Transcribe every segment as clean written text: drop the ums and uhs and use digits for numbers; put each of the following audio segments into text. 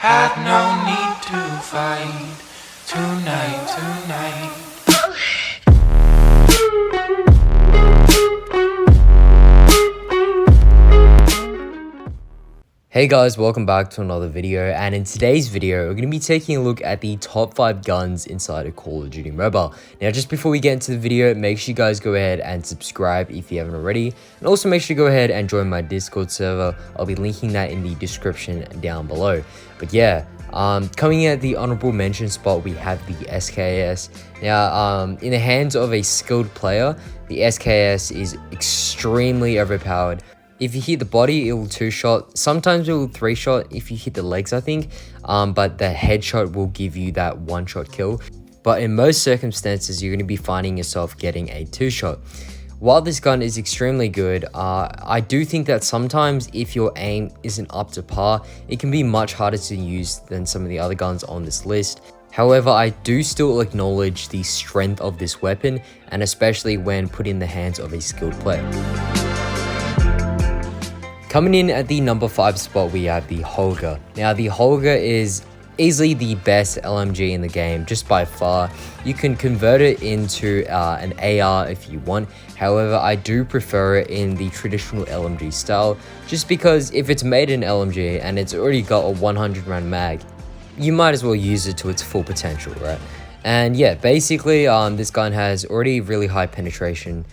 Had no need to fight tonight. Hey guys, welcome back to another video, and in today's video we're going to be taking a look at the top 5 guns inside of Call of Duty Mobile. Now just before we get into the video, make sure you guys go ahead and subscribe if you haven't already, and also make sure you go ahead and join my Discord server. I'll be linking that in the description down below. But yeah, coming in at the honorable mention spot, we have the SKS. Now in the hands of a skilled player, the SKS is extremely overpowered. If you hit the body, it will 2-shot. Sometimes it will 3-shot if you hit the legs, I think. But the headshot will give you that 1-shot kill. But in most circumstances, you're going to be finding yourself getting a 2-shot. While this gun is extremely good, I do think that sometimes if your aim isn't up to par, it can be much harder to use than some of the other guns on this list. However, I do still acknowledge the strength of this weapon, and especially when put in the hands of a skilled player. Coming in at the number 5 spot, we have the Holger. Now, the Holger is easily the best LMG in the game, just by far. You can convert it into an AR if you want. However, I do prefer it in the traditional LMG style, just because if it's made in LMG and it's already got a 100 round mag, you might as well use it to its full potential, right? And yeah, basically, this gun has already really high penetration,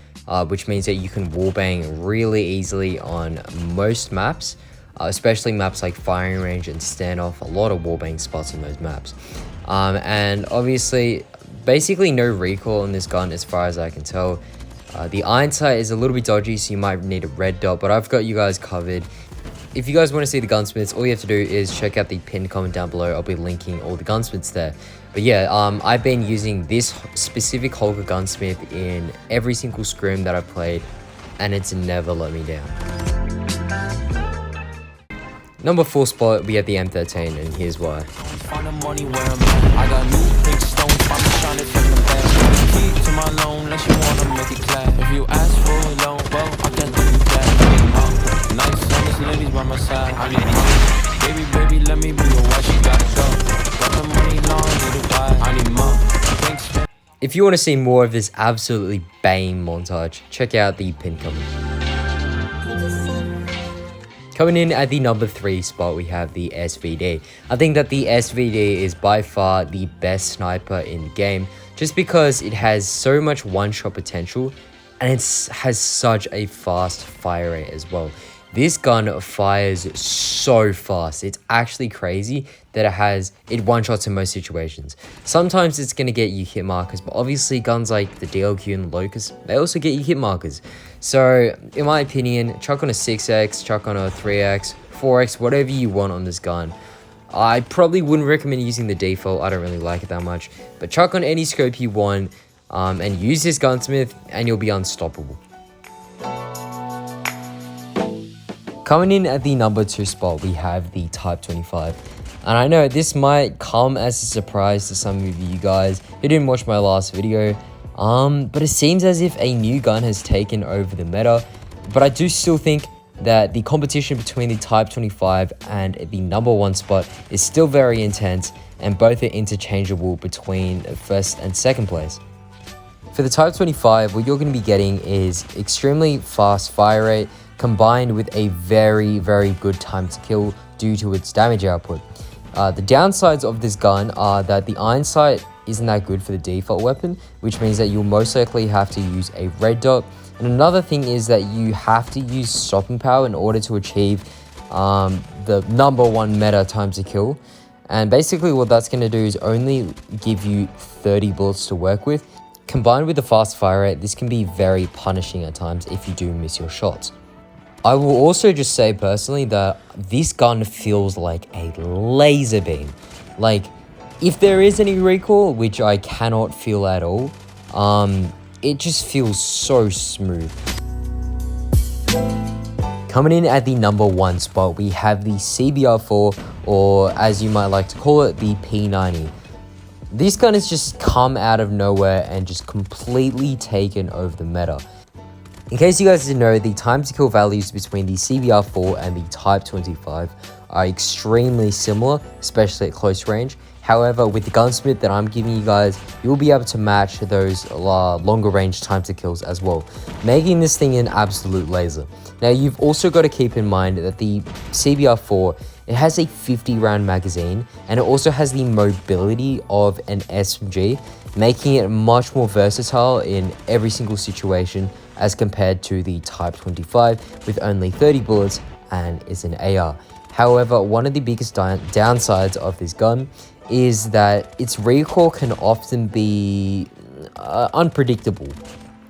which means that you can wallbang really easily on most maps, especially maps like firing range and standoff. A lot of wallbang spots on those maps. And obviously, basically no recoil on this gun as far as I can tell. The iron sight is a little bit dodgy, so you might need a red dot, but I've got you guys covered. If you guys want to see the gunsmiths, all you have to do is check out the pinned comment down below. I'll be linking all the gunsmiths there. But yeah, I've been using this specific Holger gunsmith in every single scrim that I've played, and it's never let me down. Number 4 spot, we have the M13, and here's why. Baby, let me be your wife, you gotta go. Got the money long, need to buy, I need more. If you want to see more of this absolutely bang montage, check out the pinned comment. Coming in at the number 3 spot, we have the SVD. I think that the SVD is by far the best sniper in the game, just because it has so much one-shot potential, and it has such a fast fire rate as well. This gun fires so fast. It's actually crazy that it one-shots in most situations. Sometimes it's going to get you hit markers, but obviously guns like the DLQ and the Locust, they also get you hit markers. So in my opinion, chuck on a 6x, chuck on a 3x, 4x, whatever you want on this gun. I probably wouldn't recommend using the default. I don't really like it that much. But chuck on any scope you want and use this gunsmith, and you'll be unstoppable. Coming in at the number 2 spot, we have the Type 25. And I know this might come as a surprise to some of you guys who didn't watch my last video, but it seems as if a new gun has taken over the meta. But I do still think that the competition between the Type 25 and the number 1 spot is still very intense, and both are interchangeable between first and second place. For the Type 25, what you're going to be getting is extremely fast fire rate, combined with a very, very good time to kill due to its damage output. The downsides of this gun are that the iron sight isn't that good for the default weapon, which means that you'll most likely have to use a red dot. And another thing is that you have to use stopping power in order to achieve the number 1 meta time to kill. And basically what that's going to do is only give you 30 bullets to work with. Combined with the fast fire rate, this can be very punishing at times if you do miss your shots. I will also just say personally that this gun feels like a laser beam. Like, if there is any recoil, which I cannot feel at all, it just feels so smooth. Coming in at the number 1 spot, we have the CBR4, or as you might like to call it, the P90. This gun has just come out of nowhere and just completely taken over the meta. In case you guys didn't know, the time to kill values between the CBR4 and the Type 25 are extremely similar, especially at close range. However, with the Gunsmith that I'm giving you guys, you'll be able to match those longer range time to kills as well, making this thing an absolute laser. Now, you've also got to keep in mind that the CBR4, it has a 50 round magazine, and it also has the mobility of an SMG, making it much more versatile in every single situation as compared to the Type 25 with only 30 bullets and is an AR. However, one of the biggest downsides of this gun is that its recoil can often be unpredictable.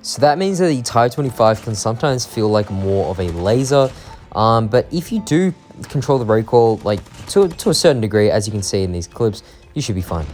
So that means that the Type 25 can sometimes feel like more of a laser, but if you do control the recoil like to a certain degree, as you can see in these clips, you should be fine.